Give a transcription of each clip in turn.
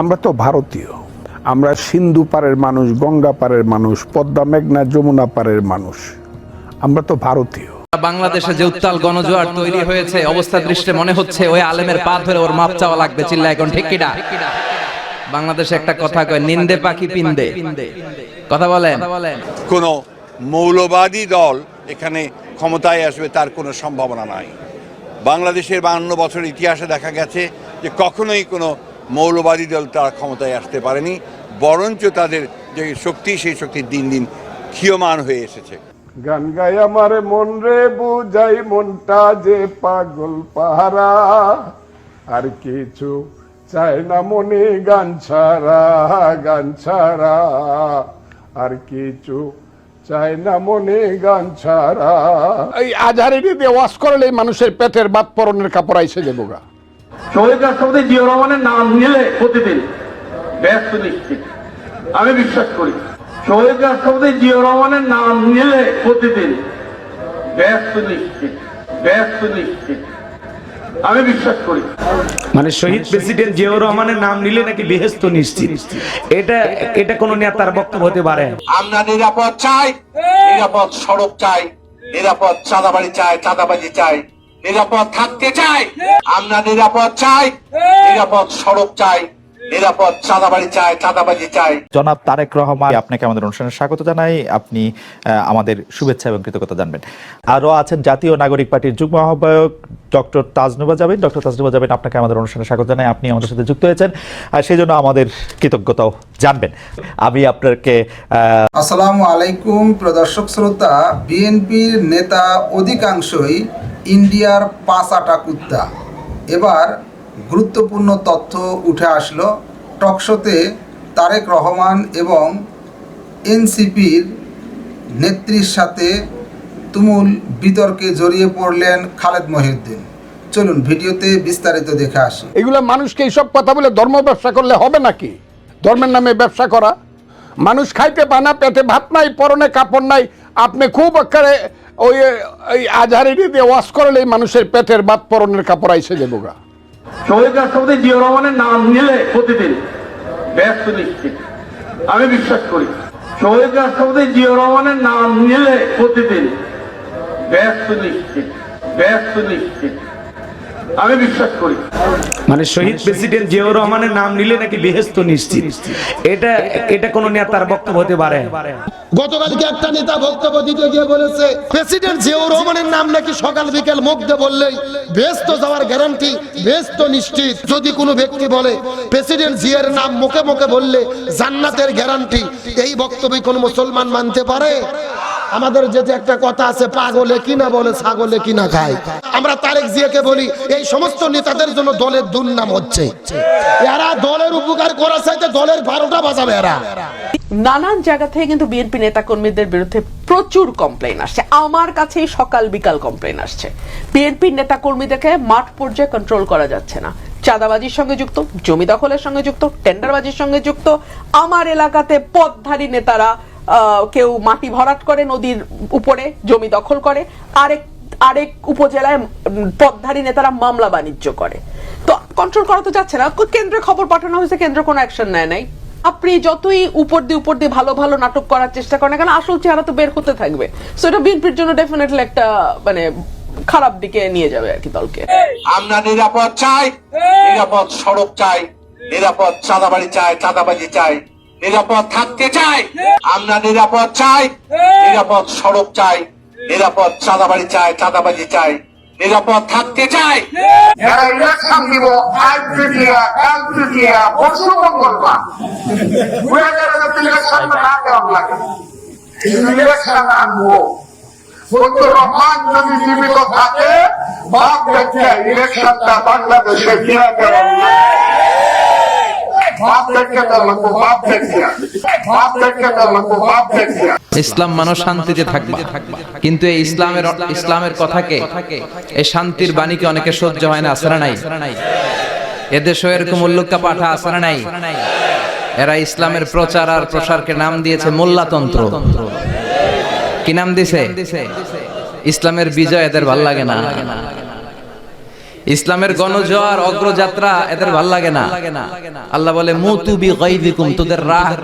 আমরা তো ভারতীয়, আমরা সিন্ধু পারের মানুষ, গঙ্গা পারের মানুষ, পদ্মা মেঘনা যমুনা পারের মানুষ, আমরা তো ভারতীয়। বাংলাদেশে যে উত্তাল গণজোয়ার তৈরি হয়েছে, অবস্থা দৃষ্টে মনে হচ্ছে ওই আলেমের পা ধরে ওর মাপ চাওয়া লাগবে। চিল্লা এখন ঠিক কিনা? বাংলাদেশে একটা কথা কয়, নিন্দে পাখি পিন্দে। কথা বলেন। কোন মৌলবাদী দল এখানে ক্ষমতায় আসবে তার কোনো সম্ভাবনা নাই। বাংলাদেশের 52 বছর ইতিহাসে দেখা গেছে যে কখনোই কোনো মৌলবাদী দল তারা ক্ষমতায় আসতে পারেনি, বরঞ্চ তাদের যে শক্তি, সেই শক্তি দিন দিন ক্ষীয়মান হয়ে এসেছে। গান গাই আমার মন রে বুঝাই, মনটা যে পাগল পাহারা, আর কিছু চাই না মনে গান ছাড়া, গান ছাড়া আর কিছু চাই না মনে গান ছাড়া। এই আজহারি দিয়ে ওয়াজ করলে মানুষের পেটের বাত পরনের কাপড় আইসে দেবো গা। শহীদ রাষ্ট্রপতি জিয়াউর রহমানের নাম নিলে প্রতিদিন ব্যস্ত নিশ্চিত, আমি বিশ্বাস করি। শহীদ রাষ্ট্রপতি জিয়াউর রহমানের নাম নিলে প্রতিদিন ব্যস্ত নিশ্চিত, ব্যস্ত নিশ্চিত, আমি বিশ্বাস করি। মানে শহীদ প্রেসিডেন্ট জিয়াউর রহমানের নাম নিলে নাকি বেহেশত নিশ্চিত, এটা কোন নেতার বক্তব্য হতে পারে? আমরা নিরাপদ চাই, নিরাপদ সড়ক চাই, নিরাপদ চাঁদাবাড়ি চাই, চাঁদাবাজি চাই, নিরাপদ থাকতে চাই। আমরা নিরাপদ চাই, নিরাপদ সড়ক চাই, নিরাপদ চাঁদাবাড়ি চাই, চাঁদাবাজি চাই। জনাব তারেক রহমান, আপনাকে আমাদের অনুষ্ঠানে স্বাগত জানাই। আপনি আমাদের শুভেচ্ছা এবং কৃতজ্ঞতা জানবেন। আরও আছেন জাতীয় নাগরিক পার্টির যুগ্ম আহ্বায়ক ডক্টর তাজনুবা জাবিন। ডক্টর তাজনুবা জাবিন, আপনাকে আমাদের অনুষ্ঠানে স্বাগত জানাই। আপনি আমাদের সাথে যুক্ত হয়েছেন আর সেই জন্য আমাদের কৃতজ্ঞতাও জানবেন। আমি আপনাকে আসসালামু আলাইকুম প্রদর্শক শ্রোতা। বিএনপির নেতা অধিকাংশই ইন্ডিয়ার পাঁচাটা কুত্তা। এবার গুরুত্বপূর্ণ তথ্য উঠে আসলো। টকশোতে তারেক রহমান এবং এনসিপির নেত্রীর সাথে তুমুল বিতর্কে জড়িয়ে পড়লেন খালেদ মহিউদ্দিন। চলুন ভিডিওতে বিস্তারিত দেখে আসি। এগুলো মানুষকে এইসব কথা বলে ধর্ম ব্যবসা করলে হবে নাকি? ধর্মের নামে ব্যবসা করা, মানুষ খাইতে পায় না, পেটে ভাত নাই, পরনে কাপড় নাই, আপনি খুব একেবারে ওই আজহারি দিয়ে ওয়াজ করলে মানুষের পেটের ভাত পরনের কাপড় আইসে দেবো গা। শহীদ রাষ্ট্রপতি জিয়াউর রহমানের নাম নিলে প্রতিদিন ব্যস্ত নিশ্চিত, আমি বিশ্বাস করি। শহীদ রাষ্ট্রপতি জিয়াউর রহমানের নাম নিলে প্রতিদিন ব্যস্ত নিশ্চিত, ব্যস্ত নিশ্চিত, আমি বিশ্বাস করি। মানে শহীদ প্রেসিডেন্ট জিয়াউর রহমানের নাম নিলে নাকি বেহেশত নিশ্চিত, এটা কোন নেতার বক্তব্য হতে পারে? গতকালকে একটা নেতা বক্তব্য দিতে গিয়ে বলেছে প্রেসিডেন্ট জিয়াউর রহমানের নাম নাকি সকাল বিকেল মুখ দিয়ে বললেই বেহেশত যাওয়ার গ্যারান্টি, বেহেশত নিশ্চিত। যদি কোনো ব্যক্তি বলে প্রেসিডেন্ট জিয়ার নাম মুখে মুখে বললে জান্নাতের গ্যারান্টি, এই বক্তব্য কোন মুসলমান মানতে পারে? আমাদের যেতে একটা কথা আছে, পাগলে কিনা বলে ছাগলে কিনা খায়। আমরা তারেক জিয়াকে বলি এই সমস্ত নেতাদের জন্য দলের দুর্নাম হচ্ছে। এরা দলের উপকার করার চাইতে দলের 12টা বাজাবে এরা। নানান জায়গা থেকে কিন্তু বিএনপি নেতা কর্মীদের বিরুদ্ধে প্রচুর কমপ্লেইন আসছে। আমার কাছেই সকাল বিকাল কমপ্লেইন আসছে। বিএনপি নেতা কর্মীদেরকে মাঠ পর্যায়ে কন্ট্রোল করা যাচ্ছে না। চাঁদাবাজির সঙ্গে যুক্ত, জমি দখলের সঙ্গে যুক্ত, টেন্ডারবাজির সঙ্গে যুক্ত। আমার এলাকাতে পথধারী নেতারা কেউ মাটি ভরাট করে নদীর উপরে, জমি দখল করে, আরেক উপজেলায় পথধারী নেতারা মামলা বাণিজ্য করে। তো কন্ট্রোল করা তো যাচ্ছে না। কেন্দ্রে খবর পাঠানো হয়েছে, কেন্দ্র কোনো অ্যাকশন নেয় নাই। আপনি যতই উপর দিয়ে ভালো ভালো নাটক করার চেষ্টা করেন কেন, আসল চেহারা তো বের হতে থাকবে। সো এটা বিএনপির জন্য ডেফিনেটলি একটা মানে খারাপ দিকে নিয়ে যাবে আর কি দলকে। আমরা নিরাপদ চাই, নিরাপদ সড়ক চাই, নিরাপদ চাঁদাবাড়ি চাই, চাঁদাবাজি চাই, নিরাপদ থাকতে চাই। আমরা নিরাপদ চাই, নিরাপদ সড়ক চাই, নিরাপদ চাঁদাবাড়ি চাই, চাঁদাবাজি চাই, নিরাপদ থাকতে চাই। যারা ইলেকশন দিব আজ তৃতীয়া, কাল তৃতীয়া, পরশু মঙ্গলবার, 2000 ইলেকশন না দেওয়া লাগে, ইলেকশন আনবো। বন্ধু রহমান যদি জীবিত থাকে, বাপ দেখে ইলেকশনটা বাংলাদেশে কিনা দেওয়া ইসলাম মানুষ শান্তিতে থাকবে, কিন্তু এই ইসলামের কথাকে, এই শান্তির বাণীকে অনেকে সহ্য হয় না। আসরা নাই এদেশে এরকম উল্লুক্কা পাঠা, আসরা নাই। এরা ইসলামের প্রচার আর প্রসারকে নাম দিয়েছে মোল্লাতন্ত্র। কি নাম দিছে? ইসলামের বিজয় এদের ভাল লাগে না। ইসলামের গণজোয়ার অগ্রযাত্রা এদের ভাল লাগে না। আল্লাহ বলে মুতু বিগাইযিকুম, তোদের রাগ,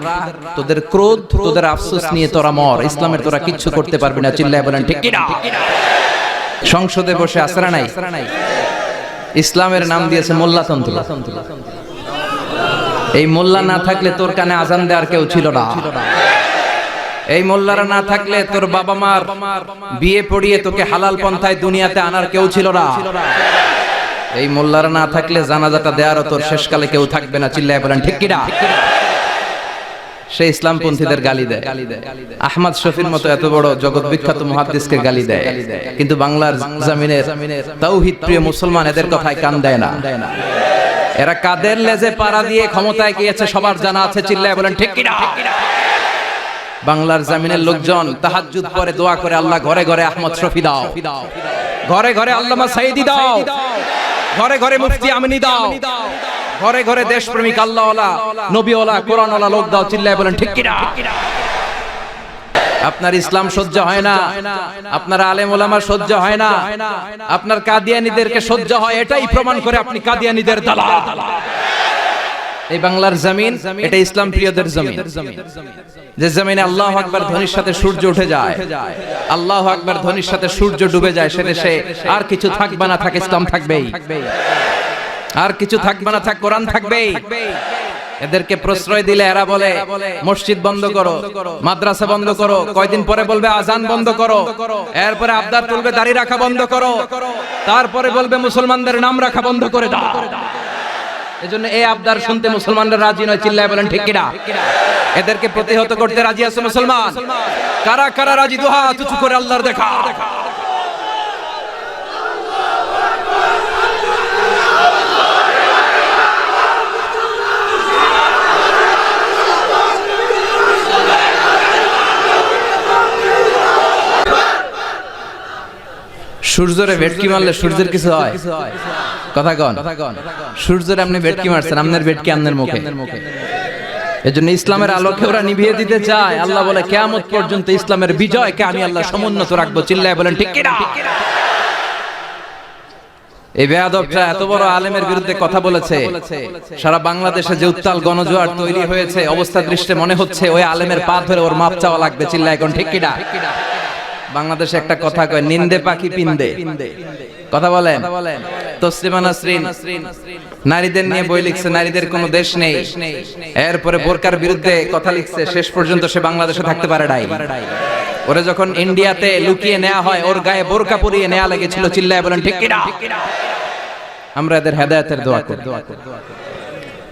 তোদের ক্রোধ, তোদের আফসোস নিয়ে তোরা মর। ইসলামের তোরা কিচ্ছু করতে পারবি না। চিল্লায় বলেন ঠিক কি না? সংসদে বসে আসরা নাই, ইসলামের নাম দিয়েছে মোল্লাতন্ত্র। এই মোল্লা না থাকলে তোর কানে আজান দেওয়ার কেউ ছিল না। এই মোল্লারা না থাকলে তোর বাবা মার বিয়ে পড়িয়ে তোকে হালাল পন্থায় দুনিয়াতে আনার কেউ ছিল না। এই মোল্লারা না থাকলে জানাজাটা দেওয়ারও তোর শেষকালে কেউ থাকবে না। চিল্লায় বলেন ঠিক কিনা? সে ইসলামপন্থীদের গালি দেয়, আহমদ শফির মতো এত বড় জগৎ বিখ্যাত মুহাদ্দিসকে গালি দেয়, কিন্তু বাংলার জমিনের তাওহীদ প্রিয় মুসলমান এদের কথায় কান দেয় না। এরা কাদের লেজে পাড়া দিয়ে ক্ষমতায় গিয়েছে সবার জানা আছে। চিল্লায় বলেন ঠিক কিনা? বাংলার জমিনের লোকজন তাহাজ্জুদ পড়ে দোয়া করে, আল্লাহ ঘরে ঘরে আহমদ শফি দাও, ঘরে ঘরে আল্লামা সাইদি দাও, ঘরে ঘরে মুফতি আমিনী দাও, ঘরে ঘরে দেশপ্রেমিক আল্লাহওয়ালা নবীওয়ালা কোরআনওয়ালা লোক দাও। চিল্লায় বলেন ঠিক কিনা? আপনার ইসলাম সহ্য হয় না, আপনার আলেম ওলামা সহ্য হয় না, আপনার কাদিয়ানীদেরকে সহ্য হয়, এটাই প্রমাণ করে আপনি কাদিয়ানীদের দালাল। এই বাংলার জমিন এটা ইসলাম প্রিয়দের জমিন, যে জমিনে আল্লাহু আকবার ধ্বনির সাথে সূর্য উঠে যায়, আল্লাহু আকবার ধ্বনির সাথে সূর্য ডুবে যায়, সে দেশে আর কিছু থাকবে না, থাক ইসলাম থাকবেই, আর কিছু থাকবে না, থাক কোরআন থাকবেই। এদেরকে প্রশ্রয় দিলে এরা বলে মসজিদ বন্ধ করো, মাদ্রাসা বন্ধ করো, কয়দিন পরে বলবে আজান বন্ধ করো, এরপরে আবদার তুলবে দাড়ি রাখা বন্ধ করো, তারপরে বলবে মুসলমানদের নাম রাখা বন্ধ করে দাও। এজন্য এই আবদার শুনতে মুসলমানরা রাজি নয়। চিল্লায় বলেন ঠিক কিনা? এদেরকে প্রতিহত করতে রাজি আছে মুসলমান? কারা কারা রাজি? দুহাত উঁচু করে আল্লাহর দেখা। সূর্যরে ভেটকি মারলে সূর্যের কিছু হয়? কথা কন। সূর্যরে আপনি ভেটকি মারছেন, আপনার ভেটকি আপনার মুখে। এজন্য ইসলামের আলোকে ওরা নিভিয়ে দিতে চায়। আল্লাহ বলে কিয়ামত পর্যন্ত ইসলামের বিজয়কে আমি আল্লাহ সমুন্নত রাখবো। চিল্লায় বলেন ঠিক কিনা? এই বেয়াদবটা এত বড় আলেমের বিরুদ্ধে কথা বলেছে, সারা বাংলাদেশে যে উত্তাল গণজোয়ার তৈরি হয়েছে, অবস্থা দৃষ্টে মনে হচ্ছে ওই আলেমের পা ধরে ওর মাপ চাওয়া লাগবে। চিল্লায় এখন ঠিক কিনা? বাংলাদেশে একটা কথা কয়, নিন্দে পাখি পিন্দে। কথা বলেন। তসলিমা নাসরিন নারীদের নিয়ে বই লিখছে, নারীদের কোনো দেশ নেই। এরপরে বোরকার বিরুদ্ধে কথা লিখছে, শেষ পর্যন্ত সে বাংলাদেশে থাকতে পারে নাই। ওরে যখন ইন্ডিয়াতে লুকিয়ে নেওয়া হয়, ওর গায়ে বোরকা পরিয়ে নেওয়া লেগেছিল। চিল্লায় বলেন ঠিক কিনা? আমরা এদের হেদায়েতের দোয়া করি।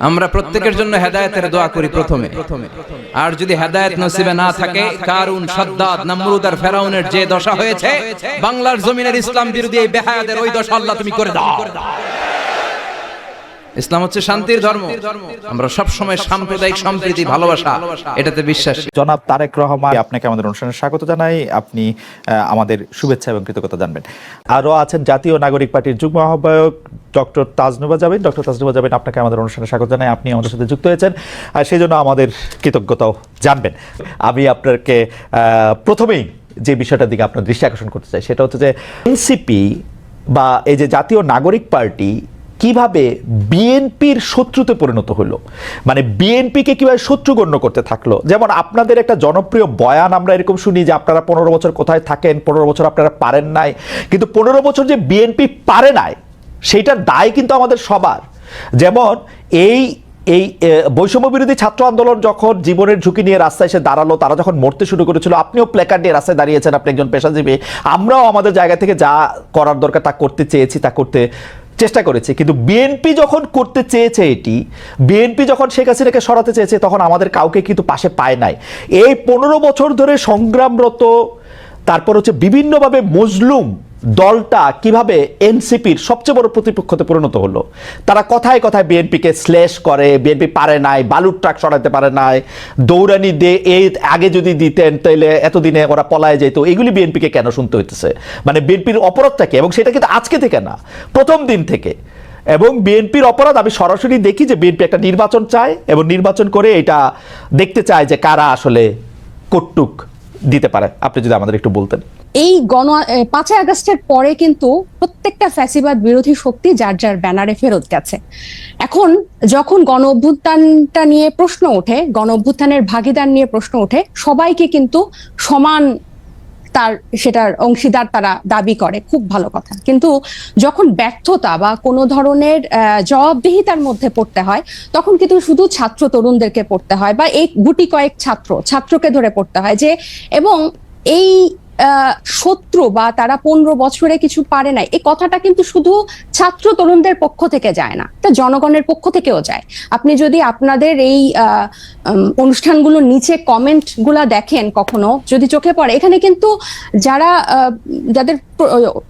আমরা প্রত্যেকের জন্য হেদায়েতের দোয়া করি প্রথমে। আর যদি হেদায়েত নসিবে না থাকে, কারুন, সাদ্দাদ, নমরুদ আর ফেরাউনের যে দশা হয়েছে, বাংলার জমিনের ইসলাম বিরোধী এই বেহায়াদের ওই দশা আল্লাহ তুমি করে দাও। ইসলাম হচ্ছে শান্তির ধর্ম। আমরা সব সময় সাম্প্রদায়িক সম্প্রীতি, ভালোবাসা এটাতে বিশ্বাসী। জনাব তারেক রহমান, আপনাকে আমাদের অনুষ্ঠানে স্বাগত জানাই। আপনি আমাদের শুভেচ্ছা এবং কৃতজ্ঞতা জানবেন। আরও আছেন জাতীয় নাগরিক পার্টির যুগ্ম আহ্বায়ক ডক্টর তাজনুবা জাবিন। ডক্টর তাজনুবা জাবিন, আপনাকে আমাদের অনুষ্ঠানে স্বাগত জানাই। আপনি আমাদের সাথে যুক্ত হয়েছেন, আর সেই জন্য আমাদের কৃতজ্ঞতাও জানবেন। আমি আপনাকে প্রথমেই যে বিষয়টার দিকে আপনার দৃষ্টি আকর্ষণ করতে চাই, সেটা হচ্ছে যে এনসিপি বা এই যে জাতীয় নাগরিক পার্টি কিভাবে বিএনপির শত্রুতে পরিণত হলো, মানে বিএনপিকে কিভাবে শত্রু গণ্য করতে থাকলো। যেমন আপনাদের একটা জনপ্রিয় বয়ান আমরা এরকম শুনি যে আপনারা 15 বছর কোথায় থাকেন, 15 বছর আপনারা পারেন নাই, কিন্তু 15 বছর যে বিএনপি পারে নাই সেইটার দায় কিন্তু আমাদের সবার। যেমন এই বৈষম্য বিরোধী ছাত্র আন্দোলন যখন জীবনের ঝুঁকি নিয়ে রাস্তায় এসে দাঁড়ালো, তারা যখন মরতে শুরু করেছিল, আপনিও প্ল্যাকার্ড নিয়ে রাস্তায় দাঁড়িয়েছেন, আপনি একজন পেশাজীবী। আমরাও আমাদের জায়গা থেকে যা করার দরকার তা করতে চেয়েছি, তা করতে চেষ্টা করেছে। কিন্তু বিএনপি যখন করতে চেয়েছে, বিএনপি যখন শেখ হাসিনাকে সরাতে চেয়েছে, তখন আমাদের কাউকে কিন্তু পাশে পায় নাই। এই 15 বছর ধরে সংগ্রামরত, তারপর হচ্ছে বিভিন্নভাবে মজলুম দলটা কিভাবে এনসিপির সবচেয়ে বড় প্রতিপক্ষতে পরিণত হলো। তারা কথায় কথায় বিএনপিকে শ্লেষ করে, বিএনপি পারে নাই, বালুর ট্রাক সরাতে পারে নাই, দৌড়ানি দিয়ে এই আগে যদি দিতেন তাহলে এতদিনে ওরা পলায় যেত। এগুলি বিএনপিকে কেন শুনতে হইতেছে? মানে বিএনপির অপরাধটা কি? এবং সেটা কিন্তু আজকে থেকে না, প্রথম দিন থেকে। এবং বিএনপির অপরাধ আমি সরাসরি দেখি যে বিএনপি একটা নির্বাচন চায় এবং নির্বাচন করে এটা দেখতে চায় যে কারা আসলে কটুক দিতে পারে। আপনি যদি আমাদের একটু বলতেন। এই 5 আগস্টের পরে কিন্তু প্রত্যেকটা ফ্যাসিবাদ বিরোধী শক্তি যার যার ব্যানারে ফেরত গেছে। এখন যখন গণ অভ্যুত্থানটা নিয়ে প্রশ্ন ওঠে, গণ অভ্যুত্থানের ভাগিদার নিয়ে প্রশ্ন ওঠে, সবাইকে কিন্তু সমান সেটার অংশীদার তারা দাবি করে, খুব ভালো কথা। কিন্তু যখন ব্যর্থতা বা কোনো ধরনের জবাবদিহিতার মধ্যে পড়তে হয়, তখন কিন্তু শুধু ছাত্র তরুণদেরকে পড়তে হয় বা এই গুটি কয়েক ছাত্রকে ধরে পড়তে হয় যে, এবং এই শত্রু বা তারা 15 বছরে কিছু পারে নাই, এই কথাটা কিন্তু শুধু ছাত্র তরুণদের পক্ষ থেকে যায় না, এটা জনগণের পক্ষ থেকেও যায়। আপনি যদি আপনাদের এই অনুষ্ঠানগুলোর নিচে কমেন্ট গুলা দেখেন, কখনো যদি চোখে পড়ে, এখানে কিন্তু যাদের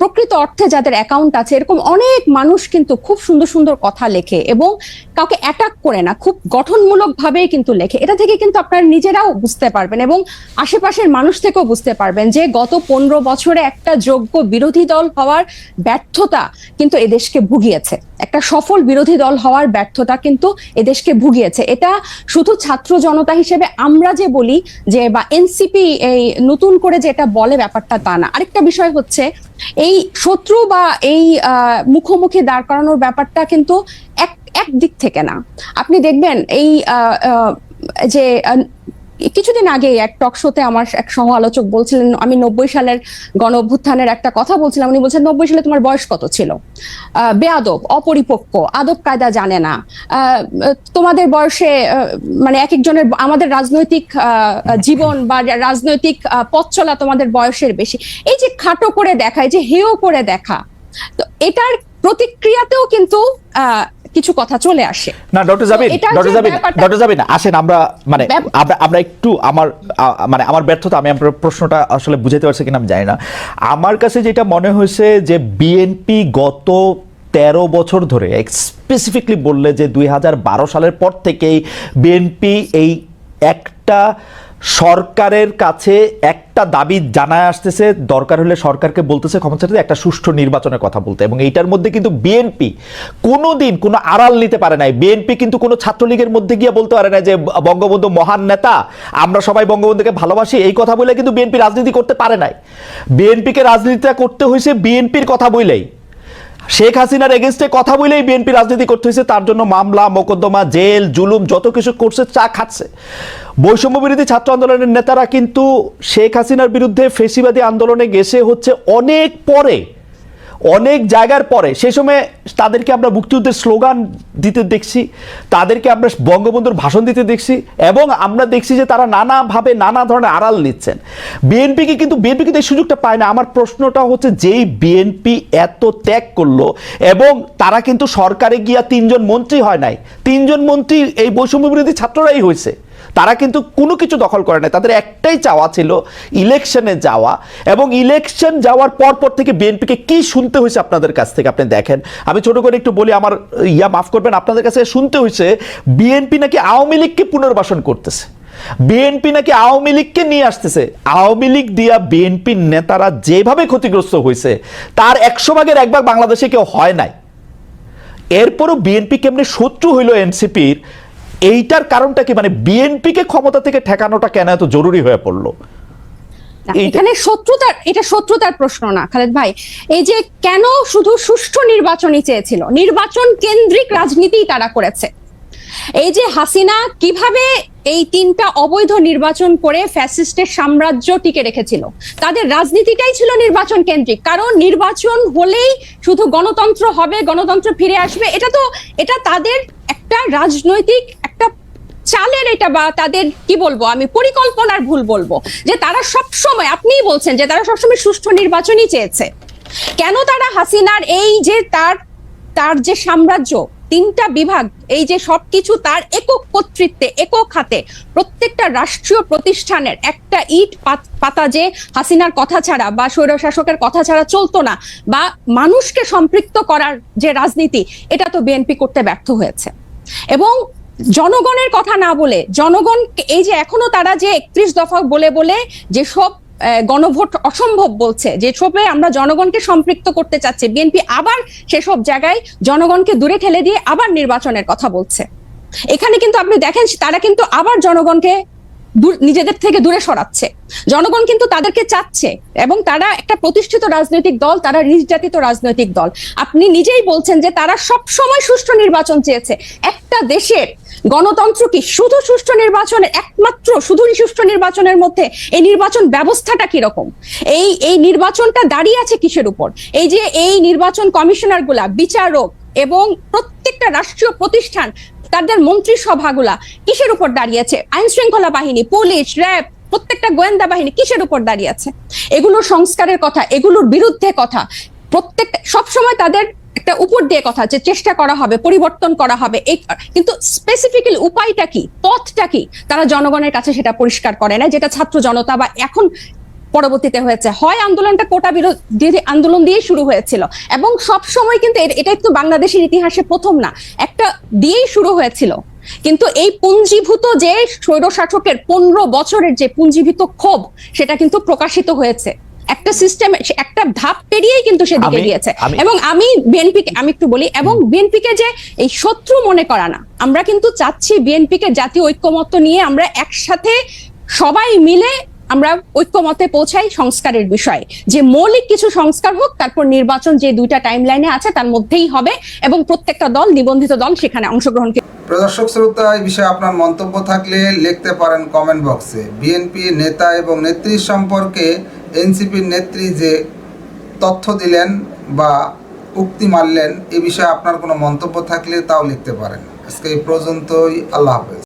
প্রকৃত অর্থে যাদের অ্যাকাউন্ট আছে, এরকম অনেক মানুষ কিন্তু খুব সুন্দর সুন্দর কথা লেখে এবং কাউকে অ্যাটাক করে না, খুব গঠনমূলক ভাবেই কিন্তু লেখে। এটা থেকে কিন্তু আপনারা নিজেরাও বুঝতে পারবেন এবং আশেপাশের মানুষ থেকেও বুঝতে পারবেন যে গত 15 বছরে একটা যোগ্য বিরোধী দল হওয়ার ব্যর্থতা কিন্তু এদেশকে ভুগিয়েছে, একটা সফল বিরোধী দল হওয়ার ব্যর্থতা কিন্তু এদেশকে ভুগিয়েছে। এটা শুধু ছাত্র জনতা হিসেবে আমরা যে বলি যে, বা এনসিপি এই নতুন করে যেটা বলে, ব্যাপারটা তা না। আরেকটা বিষয় হচ্ছে, এই শত্রু বা এই মুখোমুখি দাঁড় করানোর ব্যাপারটা কিন্তু এক দিক থেকে না। আপনি দেখবেন এই যে কিছুদিন আগে এক টক শোতে আমার এক সহ আলোচক বলছিলেন, আমি 90 সালের গণ অভ্যুত্থানের একটা কথা বলছিলাম, উনি বলছেন 90 সালে তোমার বয়স কত ছিল, বেয়াদব, অপরিপক্ক, আদব কায়দা জানে না, তোমাদের বয়সে মানে এক একজনের, আমাদের রাজনৈতিক জীবন বা রাজনৈতিক পথ চলা তোমাদের বয়সের বেশি। এই যে খাটো করে দেখা, এই যে হেয় করে দেখা, তো এটার প্রতিক্রিয়াতেও কিন্তু কিছু কথা চলে আসে না। ডক্টর জাবিন আসেন, আমরা একটু আমার ব্যর্থতা, আমি আপনার প্রশ্নটা আসলে বুঝাতে পারছি কিনা আমি জানি না। আমার কাছে যেটা মনে হয়েছে যে বিএনপি গত 13 বছর ধরে, স্পেসিফিকলি বললে যে 2012 সালের পর থেকেই বিএনপি এই একটা সরকারের কাছে একটা দাবি জানায় আসতেছে, দরকার হলে সরকারকে বলতেছে ক্ষমতা চাইতে একটা সুষ্ঠু নির্বাচনের কথা বলতে, এবং এইটার মধ্যে কিন্তু বিএনপি কোনোদিন কোনো আড়াল নিতে পারে নাই। বিএনপি কিন্তু কোনো ছাত্রলীগের মধ্যে গিয়ে বলতে পারে না যে বঙ্গবন্ধু মহান নেতা, আমরা সবাই বঙ্গবন্ধুকে ভালোবাসি, এই কথা বলে কিন্তু বিএনপি রাজনীতি করতে পারে নাই। বিএনপিকে রাজনীতিটা করতে হয়েছে বিএনপির কথা বলেই, শেখ হাসিনার এগেইনস্টে কথা বলেই বিএনপি রাজনীতি করতে হয়েছে। তার জন্য মামলা, মোকদ্দমা, জেল, জুলুম যত কিছু করছে, চা খাচ্ছে। বৈষম্য বিরোধী ছাত্র আন্দোলনের নেতারা কিন্তু শেখ হাসিনার বিরুদ্ধে ফেসিবাদী আন্দোলনে গেছে হচ্ছে অনেক পরে, অনেক জায়গার পরে। সেই সময় তাদেরকে আমরা মুক্তিযুদ্ধের স্লোগান দিতে দেখছি, তাদেরকে আমরা বঙ্গবন্ধুর ভাষণ দিতে দেখছি, এবং আমরা দেখছি যে তারা নানাভাবে নানা ধরনের আড়াল নিচ্ছেন। বিএনপি কিন্তু এই সুযোগটা পায় না। আমার প্রশ্নটা হচ্ছে, যেই বিএনপি এত ত্যাগ করলো, এবং তারা কিন্তু সরকারে গিয়া 3 জন মন্ত্রী হয় নাই, 3 জন মন্ত্রী এই বৈষম্য বিরোধী ছাত্ররাই হয়েছে। তারা কিন্তু কোনো কিছু দখল করে নাই, তাদের একটাই চাওয়া ছিল ইলেকশনে যাওয়া, এবং ইলেকশন যাওয়ার পর থেকে বিএনপিকে কি শুনতে হয়েছে আপনাদের কাছ থেকে আপনি দেখেন। আমি ছোট করে একটু বলি, আমার মাফ করবেন, আপনাদের কাছে শুনতে হয়েছে বিএনপি নাকি আওয়ামী লীগকে পুনর্বাসন করতেছে, বিএনপি নাকি আওয়ামী লীগকে নিয়ে আসতেছে। আওয়ামী লীগ দিয়া বিএনপির নেতারা যেভাবে ক্ষতিগ্রস্ত হয়েছে, তার 100 ভাগের 1 ভাগ বাংলাদেশে কেউ হয় নাই। এরপরও বিএনপি কেমনে শত্রু হইল এনসিপির, এইটার কারণটা কি? মানে বিএনপিকে ক্ষমতা থেকে ঠেকানোটা কেন এত জরুরি হয়ে পড়লো? এখানে শত্রুতার প্রশ্ন না খালেদ ভাই, এই যে কেন শুধু সুষ্ঠু নির্বাচনই চেয়েছিল, নির্বাচন কেন্দ্রিক রাজনীতি তারা করেছে। এই যে হাসিনা কিভাবে এই 3টা অবৈধ নির্বাচন করে ফ্যাসিস্টের সাম্রাজ্য টিকে রেখেছিল, তাদের রাজনীতিটাই ছিল নির্বাচন কেন্দ্রিক। কারণ নির্বাচন হলেই শুধু গণতন্ত্র হবে, গণতন্ত্র ফিরে আসবে, এটা তাদের একটা রাজনৈতিক একটা চালের, এটা বা তাদের কি বলবো আমি, পরিকল্পনার ভুল বলবো, যে তারা সবসময়, আপনিই বলছেন যে তারা সবসময় সুষ্ঠু নির্বাচনই চেয়েছে। কেন তারা হাসিনার এই যে তার যে সাম্রাজ্য, 3টা বিভাগ, এই যে সবকিছু তার একক কর্তৃত্বে, একক হাতে, প্রত্যেকটা রাষ্ট্রীয় প্রতিষ্ঠানের একটা ইট পাতা যে হাসিনার কথা ছাড়া বা স্বৈরশাসকের কথা ছাড়া চলতো না, বা মানুষকে সম্পৃক্ত করার যে রাজনীতি, এটা তো বিএনপি করতে ব্যর্থ হয়েছে। এবং জনগণের কথা না বলে, জনগণ এই যে এখনো তারা যে 31 দফা বলে যেসব গণভোট অসম্ভব বলছে, যেসবে আমরা জনগণকে সম্পৃক্ত করতে চাচ্ছি, বিএনপি আবার সেসব জায়গায় জনগণকে দূরে ঠেলে দিয়ে আবার নির্বাচনের কথা বলছে। এখানে কিন্তু আপনি দেখেন তারা কিন্তু আবার জনগণকে নিজেদের থেকে দূরে সরাচ্ছে। জনগণ কিন্তু তাদেরকে চাচ্ছে এবং তারা একটা প্রতিষ্ঠিত রাজনৈতিক দল, তারা নির্যাতিত রাজনৈতিক দল। আপনি নিজেই বলছেন যে তারা সব সময় সুষ্ঠু নির্বাচন চেয়েছে। একটা দেশের গণতন্ত্র কি শুধু সুষ্ঠু নির্বাচনের, একমাত্র শুধু সুষ্ঠু নির্বাচনের মধ্যে এই নির্বাচন ব্যবস্থাটা কিরকম, এই নির্বাচনটা দাঁড়িয়ে আছে কিসের উপর? এই যে এই নির্বাচন কমিশনার গুলা, বিচারক এবং প্রত্যেকটা রাষ্ট্রীয় প্রতিষ্ঠান, তাদের মন্ত্রিসভাগুলা কিসের উপর দাঁড়িয়েছে? আইন শৃঙ্খলা বাহিনী, পুলিশ, র্যাব, প্রত্যেকটা গোয়েন্দা বাহিনী কিসের উপর দাঁড়িয়ে আছে? এগুলোর সংস্কারের কথা, এগুলোর বিরুদ্ধে কথা, প্রত্যেকটা সবসময় তাদের একটা উপর দিয়ে কথা যে চেষ্টা করা হবে, পরিবর্তন করা হবে, কিন্তু স্পেসিফিক্যালি উপায়টা কি, পথটা কি, তারা জনগণের কাছে সেটা পরিষ্কার করে না। যেটা ছাত্র জনতা বা এখন পরবর্তীতে হয়েছে, হয় আন্দোলনটা কোটা বিরোধী আন্দোলন দিয়ে শুরু হয়েছিল এবং সব সময় কিন্তু এটা তো বাংলাদেশের ইতিহাসে প্রথম না, একটা দিয়েই শুরু হয়েছিল। কিন্তু এই পুঞ্জীভূত যে স্বৈরশাসকের 15 বছরের যে পুঞ্জীভূত ক্ষোভ, সেটা কিন্তু প্রকাশিত হয়েছে একটা সিস্টেম, একটা ধাপ পেরিয়েই কিন্তু সেদিকে গিয়েছে। এবং আমি বিএনপিকে আমি একটু বলি, এবং বিএনপিকে যে এই শত্রু মনে করা না, আমরা কিন্তু চাচ্ছি বিএনপিকে জাতীয় ঐক্যমত্য নিয়ে আমরা একসাথে সবাই মিলে আমরা ঐক্যমতে পৌঁছাই সংস্কারের বিষয়ে, যে মৌলিক কিছু সংস্কার হোক, তারপর নির্বাচন যে 2টা টাইম লাইনে আছে তার মধ্যেই হবে এবং প্রত্যেকটা দল, নিবন্ধিত দল সেখানে অংশগ্রহণ। প্রদর্শক শ্রোতা, এই বিষয়ে আপনার মন্তব্য থাকলে লিখতে পারেন কমেন্ট বক্সে। বিএনপি নেতা এবং নেত্রীর সম্পর্কে এনসিপির নেত্রী যে তথ্য দিলেন বা উক্তি মারলেন, এ বিষয়ে আপনার কোনো মন্তব্য থাকলে তাও লিখতে পারেন। আজকে এই পর্যন্তই, আল্লাহ হাফেজ।